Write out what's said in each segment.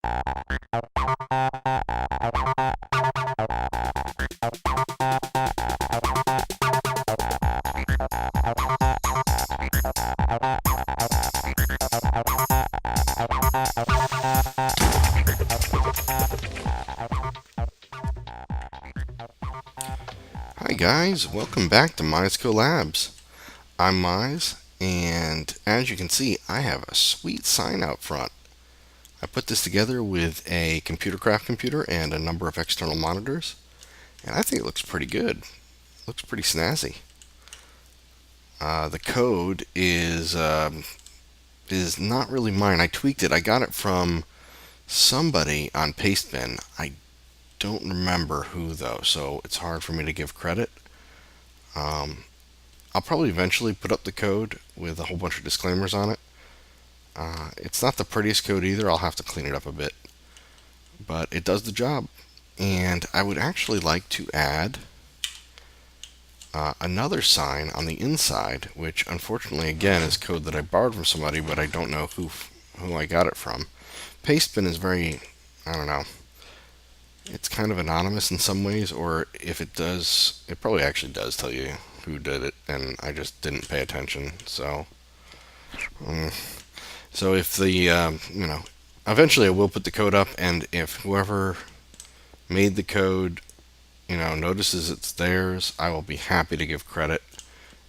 Hi guys, welcome back to MIZEco Labs. I'm Mize, and as you can see, I have a sweet sign out front. I put this together with a computer craft computer and a number of external monitors, and I think it looks pretty good. Looks pretty snazzy. The code is not really mine. I tweaked it. I got it from somebody on Pastebin. I don't remember who though, so it's hard for me to give credit. Um, I'll probably eventually put up the code with a whole bunch of disclaimers on it. It's not the prettiest code either. I'll have to clean it up a bit, but it does the job. And I would actually like to add another sign on the inside, which unfortunately again is code that I borrowed from somebody, but I don't know who I got it from. Pastebin is very, I don't know. It's kind of anonymous in some ways, or if it does, it probably actually does tell you who did it, and I just didn't pay attention. Um, so if eventually I will put the code up, and if whoever made the code, notices it's theirs, I will be happy to give credit.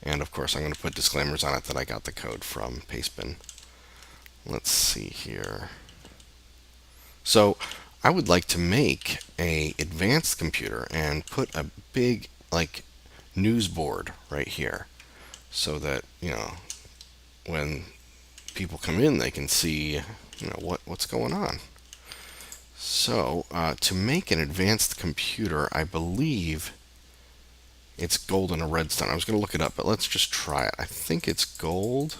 And of course, I'm going to put disclaimers on it that I got the code from Pastebin. Let's see here. So I would like to make a advanced computer and put a big news board right here, so that when people come in, they can see what's going on. So to make an advanced computer, I believe it's gold and a redstone. I was going to look it up, but let's just try it. I think it's gold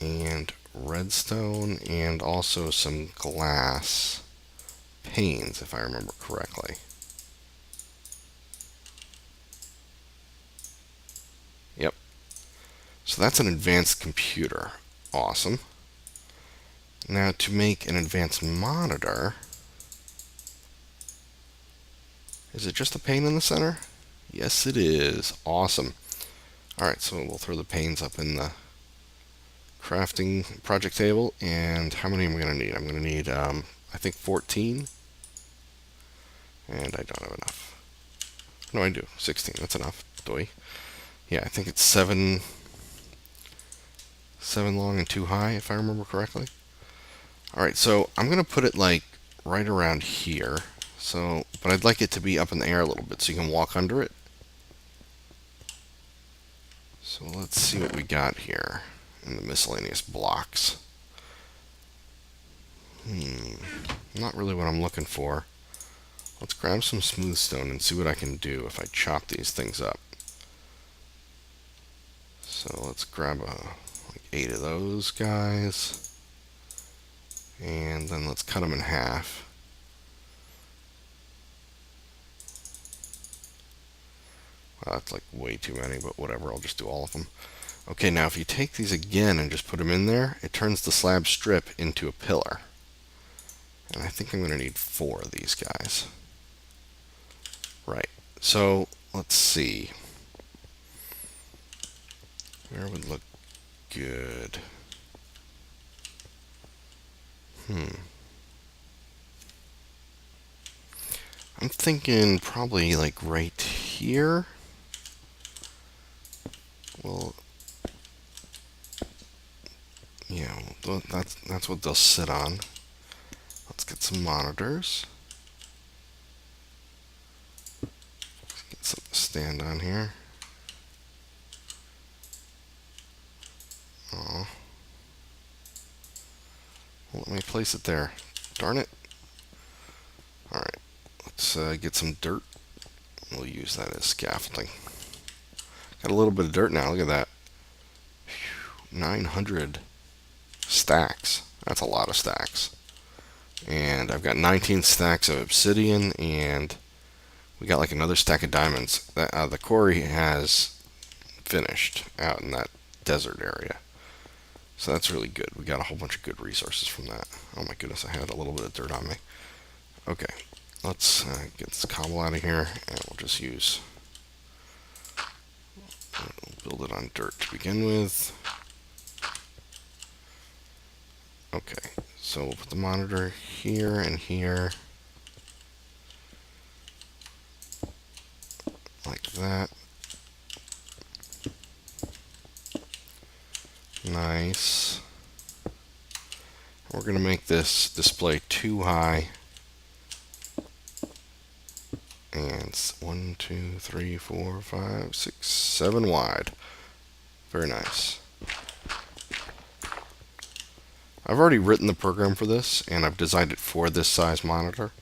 and redstone and also some glass panes, if I remember correctly. Yep. So that's an advanced computer. Awesome. Now to make an advanced monitor, is it just a pane in the center? Yes, it is. Awesome. Alright, so we'll throw the panes up in the crafting project table. And how many am I going to need? I'm going to need, I think 14. And I don't have enough. No, I do. 16. That's enough. Doy. Yeah, I think it's 7 long and 2 high, if I remember correctly. Alright, so I'm going to put it right around here. But I'd like it to be up in the air a little bit so you can walk under it. So let's see what we got here in the miscellaneous blocks. Not really what I'm looking for. Let's grab some smooth stone and see what I can do if I chop these things up. So let's grab 8 of those guys. And then let's cut them in half. Well, that's way too many, but whatever, I'll just do all of them. Okay, now if you take these again and just put them in there, it turns the slab strip into a pillar. And I think I'm going to need 4 of these guys. Right, so let's see. Where would look good? I'm thinking probably right here. Well, yeah, that's what they'll sit on. Let's get some monitors. Get something to stand on here. Oh, well, let me place it there. Darn it. Alright, let's get some dirt. We'll use that as scaffolding. Got a little bit of dirt now, look at that. 900 stacks. That's a lot of stacks. And I've got 19 stacks of obsidian, and we got another stack of diamonds. The quarry has finished out in that desert area. So that's really good. We got a whole bunch of good resources from that. Oh my goodness, I had a little bit of dirt on me. Okay, let's get this cobble out of here, and we'll just build it on dirt to begin with. Okay, so we'll put the monitor here and here, like that. Nice. We're going to make this display too high. And 1, 2, 3, 4, 5, 6, 7 wide. Very nice. I've already written the program for this, and I've designed it for this size monitor.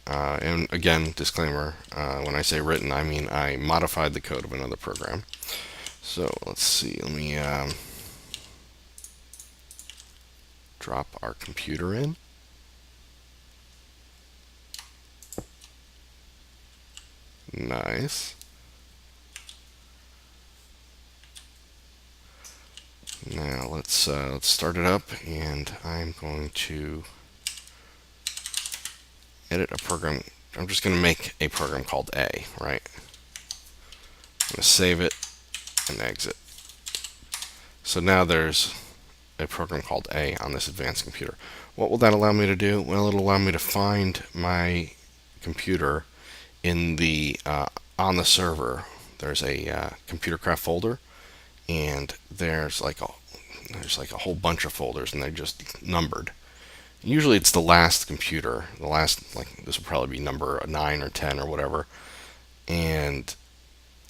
And again, disclaimer, when I say written, I mean I modified the code of another program. So let's see, let me drop our computer in. Nice. Now let's start it up, and I'm going to edit a program. I'm just going to make a program called A, right? I'm going to save it and exit. So now there's a program called A on this advanced computer. What will that allow me to do? Well, it'll allow me to find my computer in the on the server. There's a ComputerCraft folder, and there's like a whole bunch of folders, and they're just numbered. Usually it's the last computer, like this will probably be number 9 or 10 or whatever, and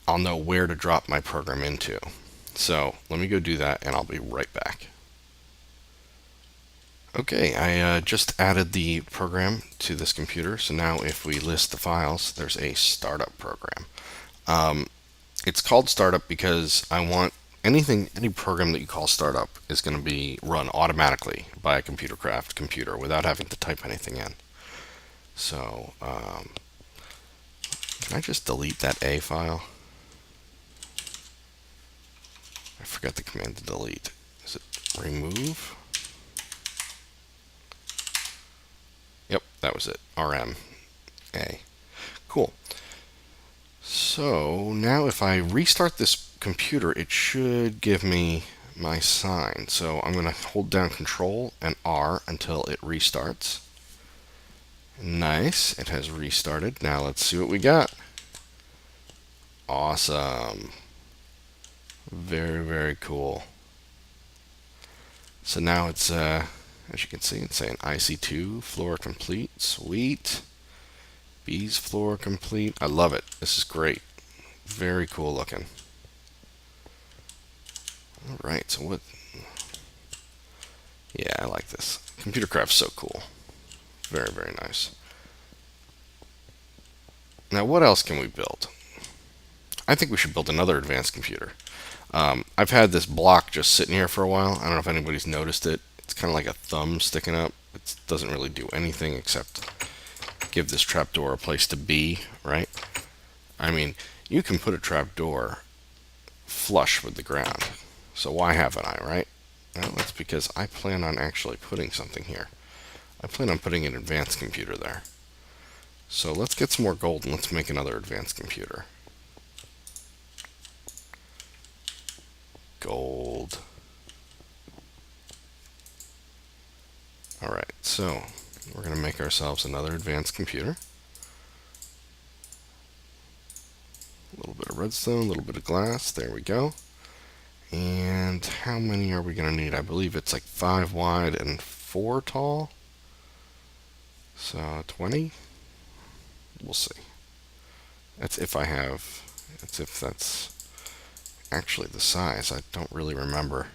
I'll know where to drop my program into. So let me go do that, and I'll be right back. Okay, I just added the program to this computer, so now if we list the files, there's a startup program. It's called startup because I want any program that you call startup is going to be run automatically by a ComputerCraft computer without having to type anything in. So, can I just delete that A file? I forgot the command to delete. Is it remove? Yep, that was it. RM A. Cool. So now if I restart this computer, it should give me my sign. So I'm going to hold down Control and R until it restarts. Nice, it has restarted. Now let's see what we got. Awesome. Very, very cool. So now it's, as you can see, it's saying IC2 floor complete. Sweet. B's floor complete. I love it. This is great. Very cool looking. Alright, so what? Yeah, I like this. ComputerCraft's so cool. Very, very nice. Now, what else can we build? I think we should build another advanced computer. I've had this block just sitting here for a while. I don't know if anybody's noticed it. It's kind of like a thumb sticking up. It doesn't really do anything except give this trapdoor a place to be, right? I mean, you can put a trapdoor flush with the ground. So why haven't I, right? Well, that's because I plan on actually putting something here. I plan on putting an advanced computer there. So let's get some more gold and let's make another advanced computer. Gold. Alright, so we're going to make ourselves another advanced computer. A little bit of redstone, a little bit of glass. There we go. And how many are we going to need? I believe it's like 5 wide and 4 tall. So 20? We'll see. That's if that's actually the size. I don't really remember.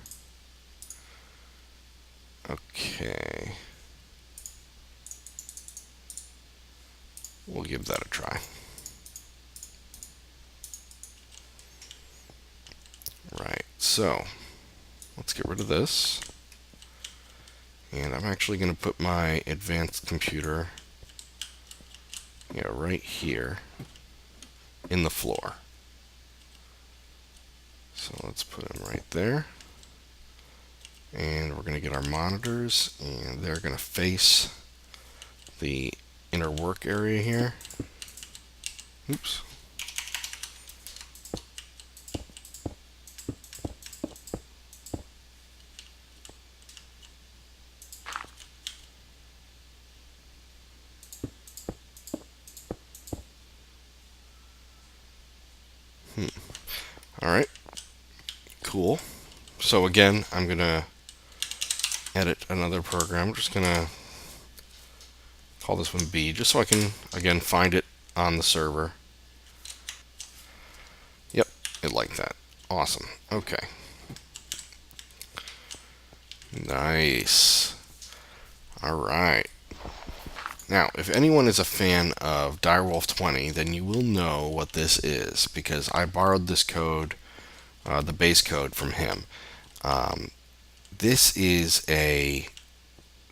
Okay. We'll give that a try. Right, so let's get rid of this. And I'm actually going to put my advanced computer, right here in the floor. So let's put him right there. And we're going to get our monitors, and they're going to face the inner work area here. Oops. All right. Cool. So again, I'm going to edit another program. I'm just going to call this one B, just so I can, again, find it on the server. Yep, it liked that. Awesome. Okay. Nice. All right. Now, if anyone is a fan of Direwolf 20, then you will know what this is, because I borrowed this code, the base code, from him. This is a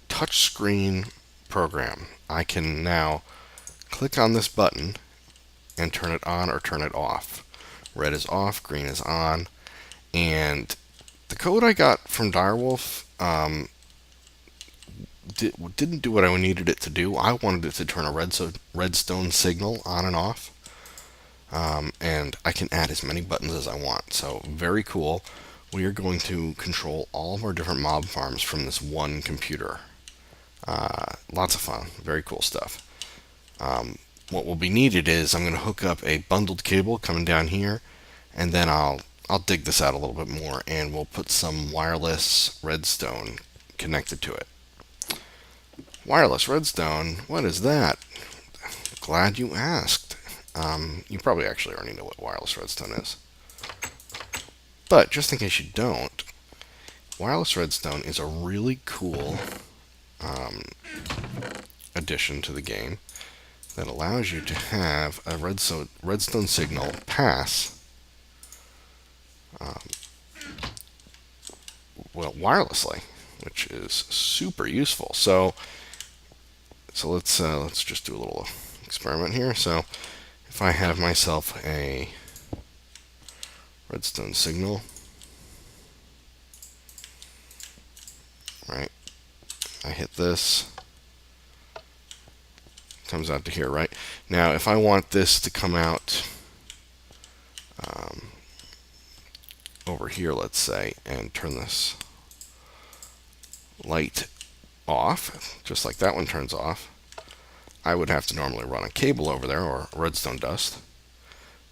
touchscreen program. I can now click on this button and turn it on or turn it off. Red is off, green is on, and the code I got from Direwolf didn't do what I needed it to do. I wanted it to turn a redstone signal on and off, and I can add as many buttons as I want. So very cool. We are going to control all of our different mob farms from this one computer. Lots of fun. Very cool stuff. What will be needed is I'm going to hook up a bundled cable coming down here, and then I'll dig this out a little bit more, and we'll put some wireless redstone connected to it. Wireless redstone? What is that? Glad you asked. You probably actually already know what wireless redstone is. But just in case you don't, wireless redstone is a really cool addition to the game that allows you to have a redstone signal pass wirelessly, which is super useful. So let's just do a little experiment here. So if I have myself a redstone signal, right? I hit this, comes out to here, right? Now, if I want this to come out over here, let's say, and turn this light off, just like that one turns off, I would have to normally run a cable over there or redstone dust.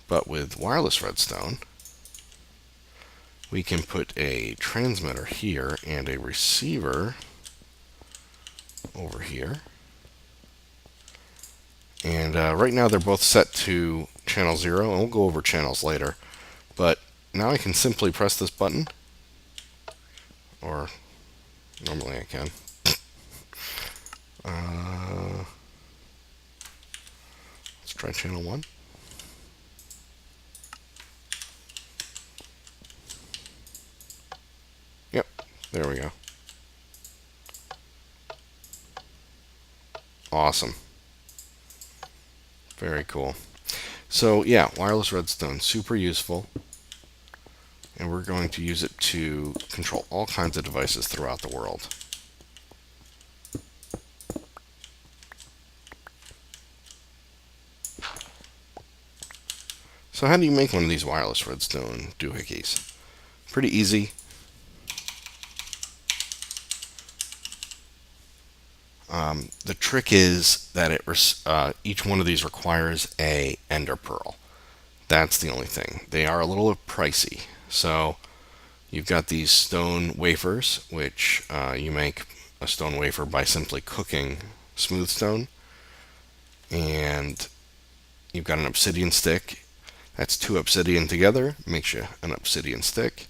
But with wireless redstone, we can put a transmitter here and a receiver over here. And right now they're both set to channel 0, and we'll go over channels later. But now I can simply press this button, or normally I can. Let's try channel 1. Yep, there we go. Awesome. Very cool. So yeah, wireless redstone, super useful. And we're going to use it to control all kinds of devices throughout the world. So how do you make one of these wireless redstone doohickeys? Pretty easy. The trick is that each one of these requires a ender pearl. That's the only thing. They are a little pricey. So you've got these stone wafers, which you make a stone wafer by simply cooking smooth stone. And you've got an obsidian stick. That's 2 obsidian together, makes you an obsidian stick.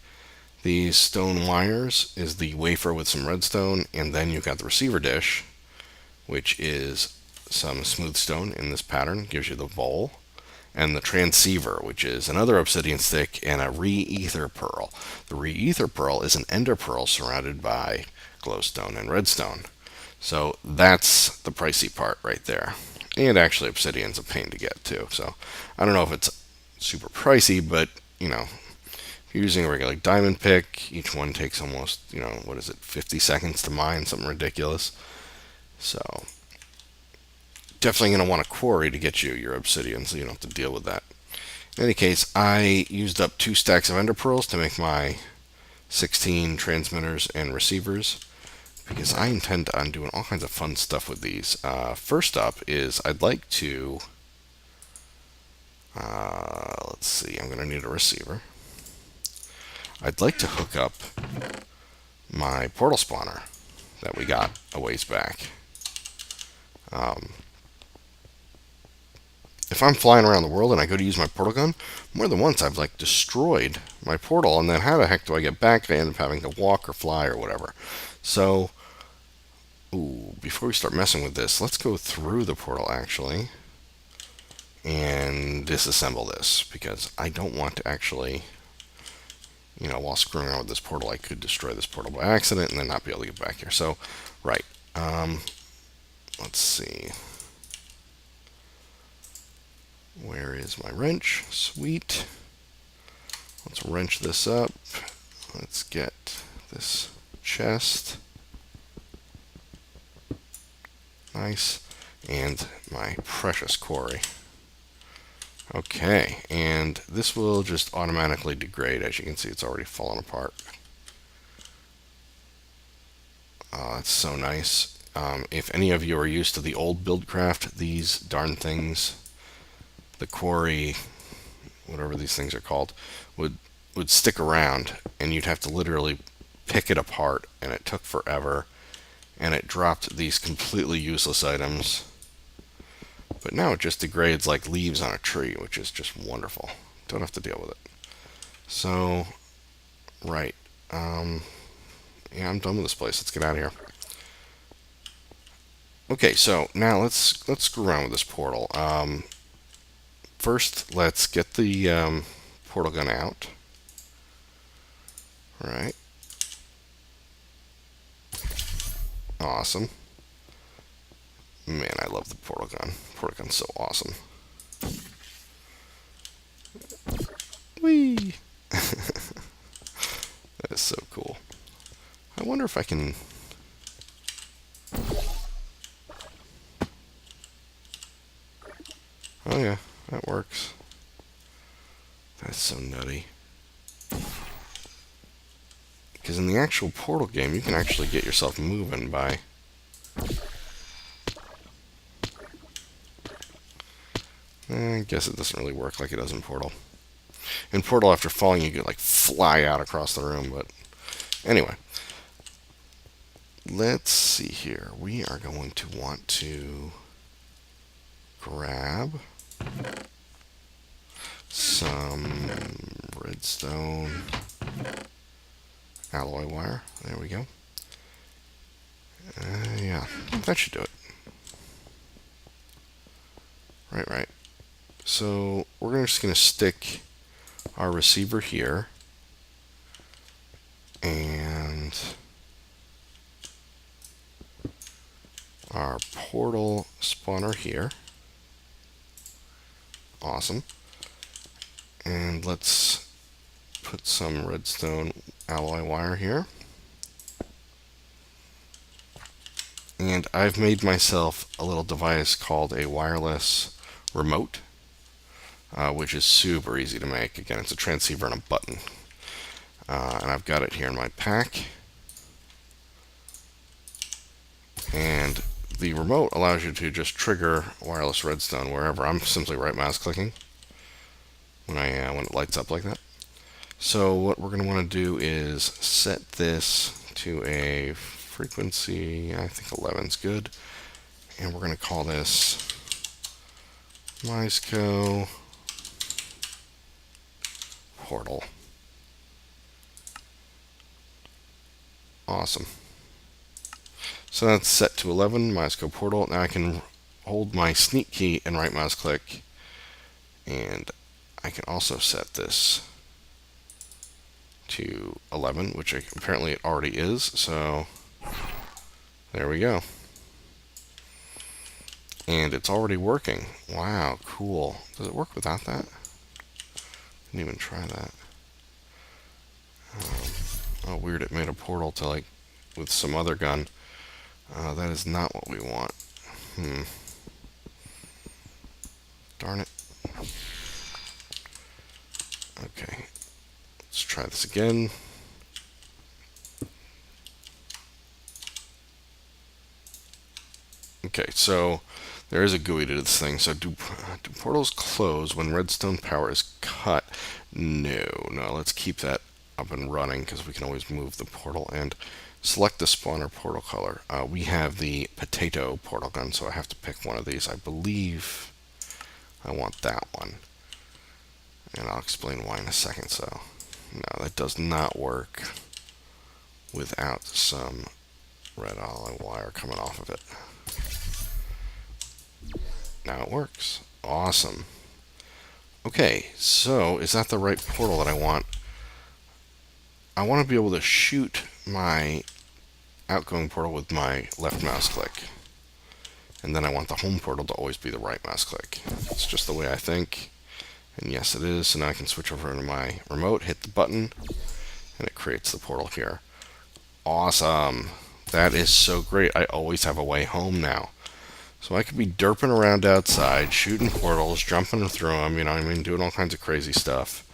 These stone wires is the wafer with some redstone, and then you've got the receiver dish, which is some smooth stone in this pattern, gives you the bowl, and the transceiver, which is another obsidian stick and a re-ether pearl. The re-ether pearl is an ender pearl surrounded by glowstone and redstone. So that's the pricey part right there. And actually, obsidian's a pain to get too. So I don't know if it's super pricey, but you know, If you're using a regular diamond pick, each one takes almost, 50 seconds to mine, something ridiculous. So definitely going to want a quarry to get you your obsidian so you don't have to deal with that. In any case, I used up 2 stacks of ender pearls to make my 16 transmitters and receivers because I intend on doing all kinds of fun stuff with these. First up is I'd like to, let's see, I'm going to need a receiver. I'd like to hook up my portal spawner that we got a ways back. If I'm flying around the world and I go to use my portal gun, more than once I've like destroyed my portal, and then how the heck do I get back? I end up having to walk or fly or whatever. So, before we start messing with this, let's go through the portal actually and disassemble this because I don't want to actually, while screwing around with this portal, I could destroy this portal by accident and then not be able to get back here. So, right. Let's see. Where is my wrench? Sweet. Let's wrench this up. Let's get this chest. Nice. And my precious quarry. Okay, and this will just automatically degrade. As you can see, it's already fallen apart. That's so nice. If any of you are used to the old Buildcraft, these darn things, the quarry, whatever these things are called, would stick around, and you'd have to literally pick it apart, and it took forever, and it dropped these completely useless items. But now it just degrades like leaves on a tree, which is just wonderful. Don't have to deal with it. So, right. Yeah, I'm done with this place. Let's get out of here. Okay, so now let's screw around with this portal. First, let's get the portal gun out. Right. Awesome. Man, I love the portal gun. Portal gun's so awesome. Whee! That is so cool. I wonder if I can... Oh yeah, that works. That's so nutty. Because in the actual portal game, you can actually get yourself moving by... I guess it doesn't really work like it does in Portal. In Portal, after falling, you can like fly out across the room, but anyway. Let's see here. We are going to want to grab some redstone alloy wire. There we go. Yeah, that should do it. Right. So we're just going to stick our receiver here and our portal spawner here. Awesome. And let's put some redstone alloy wire here. And I've made myself a little device called a wireless remote, which is super easy to make. Again, it's a transceiver and a button. And I've got it here in my pack. And the remote allows you to just trigger wireless redstone wherever. I'm simply right mouse clicking when it lights up like that. So what we're going to want to do is set this to a frequency, I think 11 is good. And we're going to call this MIZEco portal. Awesome. So that's set to 11, MIZEco portal. Now I can hold my sneak key and right mouse click, and I can also set this to 11, which apparently it already is, so there we go. And it's already working. Wow, cool. Does it work without that? Didn't even try that. Oh, weird, it made a portal to like, with some other gun. That is not what we want. Darn it. Okay, let's try this again. Okay, so there is a GUI to this thing. So do portals close when redstone power is cut? No, let's keep that up and running because we can always move the portal and select the spawner portal color. We have the potato portal gun, so I have to pick one of these. I believe I want that one, and I'll explain why in a second. So no, that does not work without some red alloy wire coming off of it. Now it works. Awesome. Okay, so is that the right portal that I want? I want to be able to shoot my outgoing portal with my left mouse click. And then I want the home portal to always be the right mouse click. It's just the way I think. And yes, it is. So now I can switch over to my remote, hit the button, and it creates the portal here. Awesome. That is so great. I always have a way home now. So I could be derping around outside, shooting portals, jumping through them, you know what I mean, doing all kinds of crazy stuff,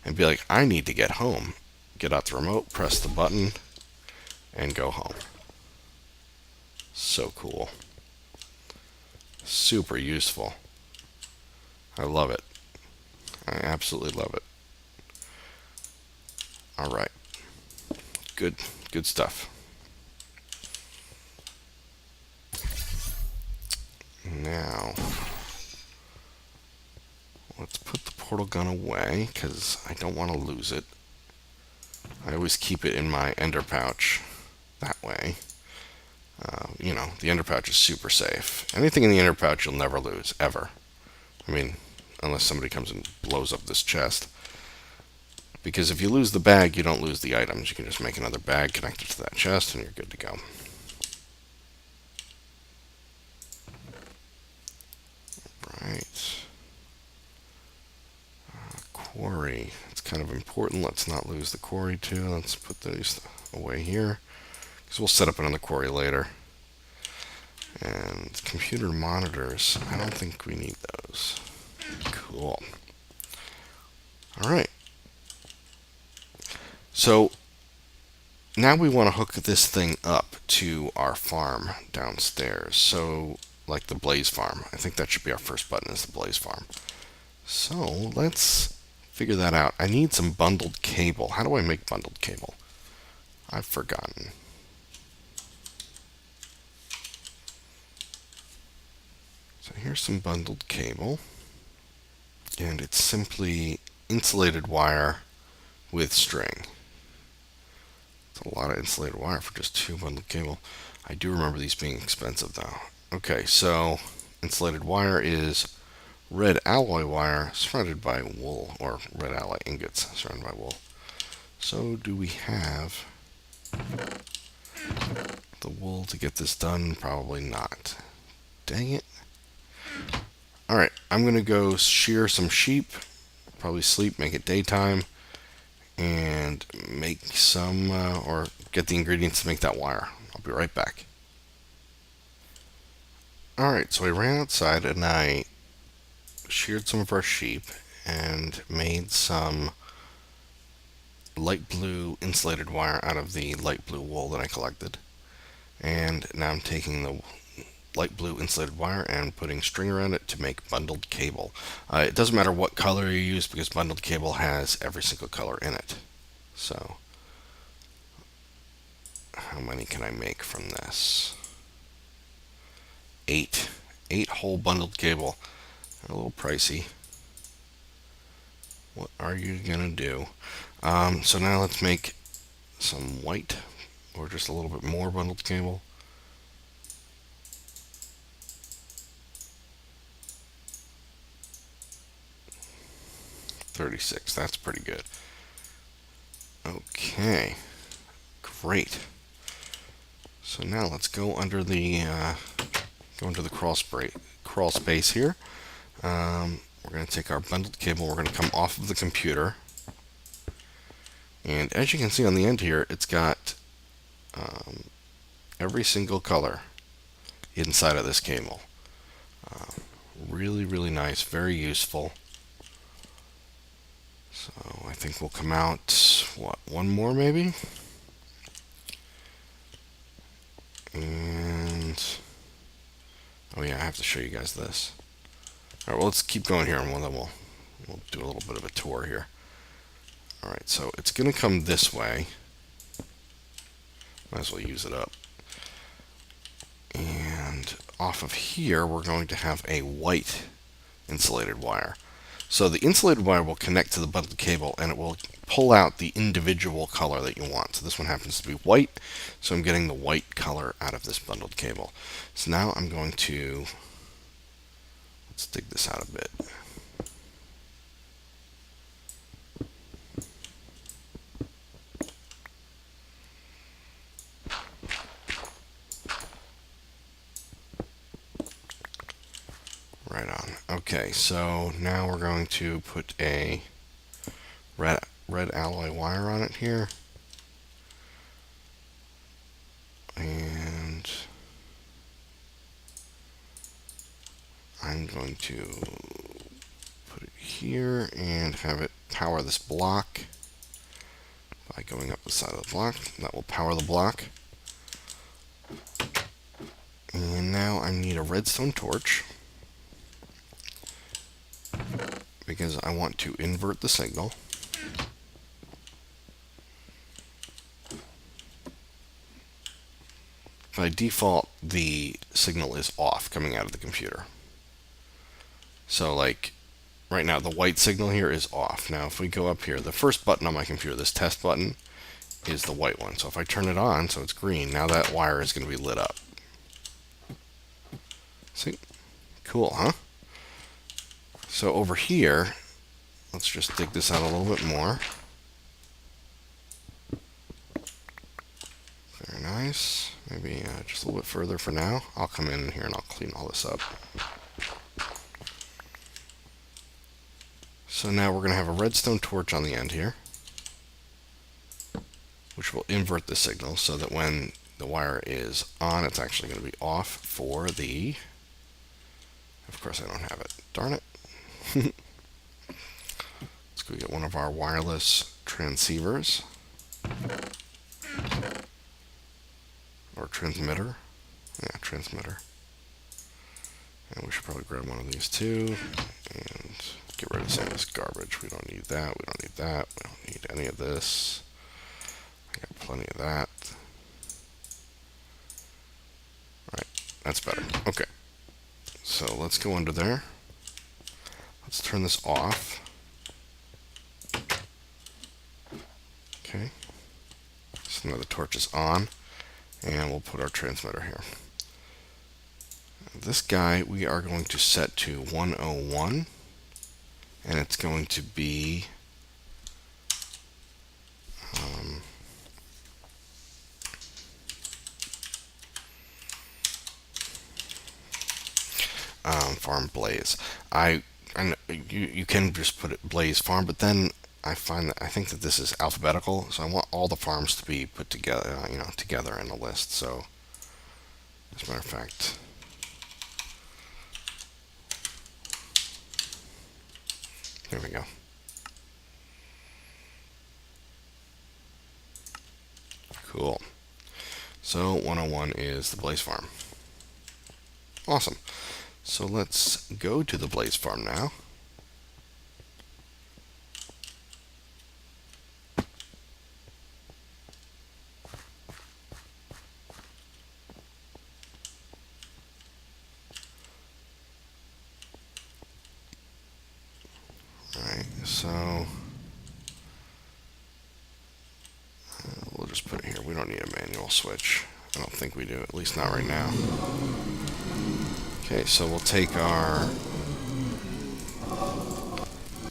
and be like, I need to get home. Get out the remote, press the button, and go home. So cool. Super useful. I love it. I absolutely love it. All right. Good stuff. Now, let's put the portal gun away because I don't want to lose it. I always keep it in my ender pouch. That way, the ender pouch is super safe. Anything in the ender pouch you'll never lose, ever. I mean, unless somebody comes and blows up this chest. Because if you lose the bag, you don't lose the items. You can just make another bag connected to that chest and you're good to go. Right. Quarry. It's kind of important. Let's not lose the quarry too. Let's put these away here. Because we'll set up another quarry later. And computer monitors. I don't think we need those. Cool. Alright. So now we want to hook this thing up to our farm downstairs. So, like the Blaze Farm. I think that should be our first button, is the Blaze Farm. So, let's figure that out. I need some bundled cable. How do I make bundled cable? I've forgotten. So here's some bundled cable. And it's simply insulated wire with string. It's a lot of insulated wire for just 2 bundled cable. I do remember these being expensive though. Okay, so insulated wire is red alloy wire surrounded by wool, or red alloy ingots surrounded by wool. So do we have the wool to get this done? Probably not. Dang it. Alright, I'm going to go shear some sheep, probably sleep, make it daytime, and make some, or get the ingredients to make that wire. I'll be right back. Alright, so I ran outside and I sheared some of our sheep and made some light blue insulated wire out of the light blue wool that I collected. And now I'm taking the light blue insulated wire and putting string around it to make bundled cable. It doesn't matter what color you use because bundled cable has every single color in it. So, how many can I make from this? 8. 8 whole bundled cable. They're a little pricey. What are you gonna do? So now let's make some white, or just a little bit more bundled cable. $36. That's pretty good. Okay, great. So now let's go under the into the crawl space here. We're going to take our bundled cable. We're going to come off of the computer. And as you can see on the end here, it's got every single color inside of this cable. Really, really nice, very useful. So I think we'll come out, what, one more maybe? And, oh yeah, I have to show you guys this. Alright, well, let's keep going here, and then we'll do a little bit of a tour here. Alright, so it's going to come this way. Might as well use it up. And off of here, we're going to have a white insulated wire. So the insulated wire will connect to the bundled cable, and it will pull out the individual color that you want. So this one happens to be white, so I'm getting the white color out of this bundled cable. So now I'm going to, let's dig this out a bit. Right on. Okay, so now we're going to put a red alloy wire on it here. And I'm going to put it here and have it power this block by going up the side of the block. That will power the block. And now I need a redstone torch, because I want to invert the signal. By default, the signal is off coming out of the computer. So like right now, the white signal here is off. Now if we go up here, the first button on my computer, this test button, is the white one. So if I turn it on so it's green, now that wire is going to be lit up. See? Cool, huh? So over here, let's just dig this out a little bit more. Very nice. Maybe just a little bit further for now. I'll come in here and I'll clean all this up. So now we're going to have a redstone torch on the end here, which will invert the signal so that when the wire is on, it's actually going to be off for the... Of course I don't have it. Darn it. Let's go get one of our wireless transceivers. Or transmitter. Yeah, transmitter. And we should probably grab one of these too. And get rid of some of this garbage. We don't need that. We don't need that. We don't need any of this. I got plenty of that. Right. That's better. Okay. So let's go under there. Let's turn this off. Okay. So now the torch is on. And we'll put our transmitter here. This guy we are going to set to 101. And it's going to be farm blaze. I know you can just put it blaze farm, but then I think that this is alphabetical, so I want all the farms to be put together, together in a list. So, as a matter of fact, there we go. Cool. So 101 is the blaze farm. Awesome. So let's go to the blaze farm now. Alright, so we'll just put it here. We don't need a manual switch. I don't think we do, at least not right now. Okay, so we'll take our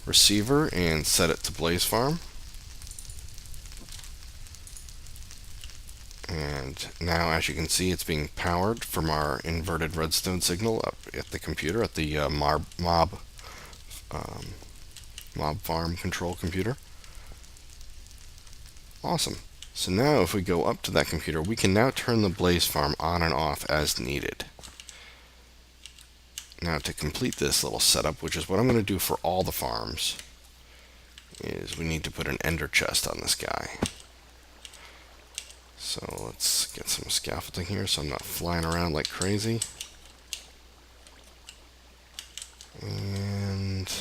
receiver and set it to blaze farm. And now, as you can see, it's being powered from our inverted redstone signal up at the computer, at the mob farm control computer. Awesome. So now if we go up to that computer, we can now turn the Blaze Farm on and off as needed. Now to complete this little setup, which is what I'm going to do for all the farms, is we need to put an ender chest on this guy. So let's get some scaffolding here so I'm not flying around like crazy. And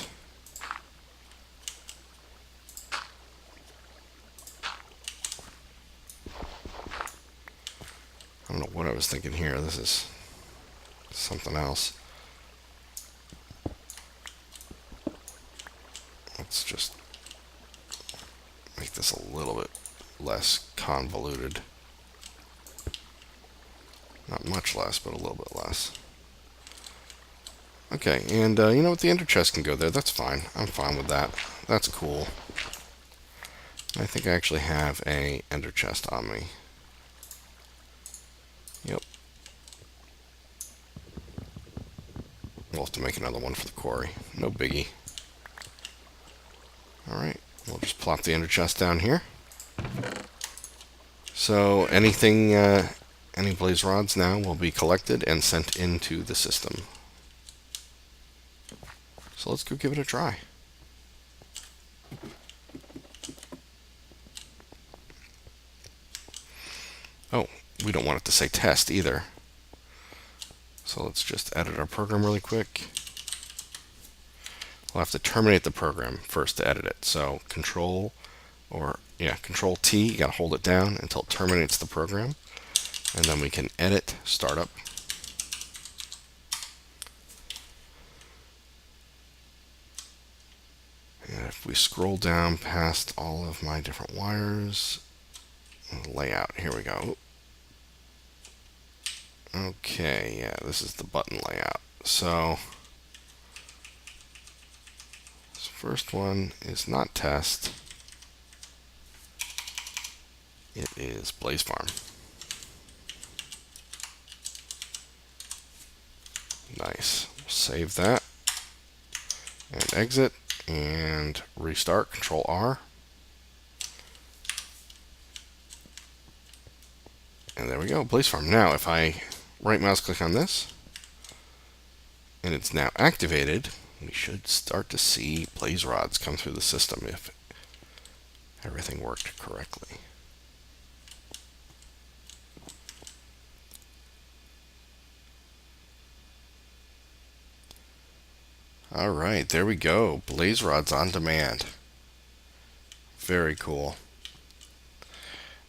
I don't know what I was thinking here. This is something else. Let's just make this a little bit less convoluted. Not much less, but a little bit less. Okay, and you know what? The ender chest can go there. That's fine. I'm fine with that. That's cool. I think I actually have a ender chest on me. Yep. We'll have to make another one for the quarry. No biggie. Alright, we'll just plop the ender chest down here. So anything, any blaze rods now will be collected and sent into the system. So let's go give it a try. Oh, we don't want it to say test either. So let's just edit our program really quick. We'll have to terminate the program first to edit it. So Control T, you gotta hold it down until it terminates the program. And then we can edit startup. And if we scroll down past all of my different wires, layout, here we go. Okay, yeah, this is the button layout. So this first one is not test. It is Blaze Farm. Nice. Save that and exit and restart. Control R. And there we go, Blaze Farm. Now if I right mouse click on this and it's now activated, we should start to see blaze rods come through the system if everything worked correctly. Alright, there we go. Blaze rods on demand. Very cool.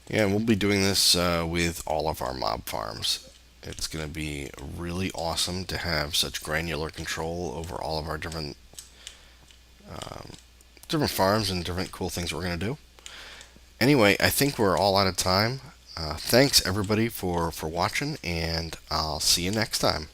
Yeah, we'll be doing this with all of our mob farms. It's going to be really awesome to have such granular control over all of our different farms and different cool things we're going to do. Anyway, I think we're all out of time. Thanks everybody for watching, and I'll see you next time.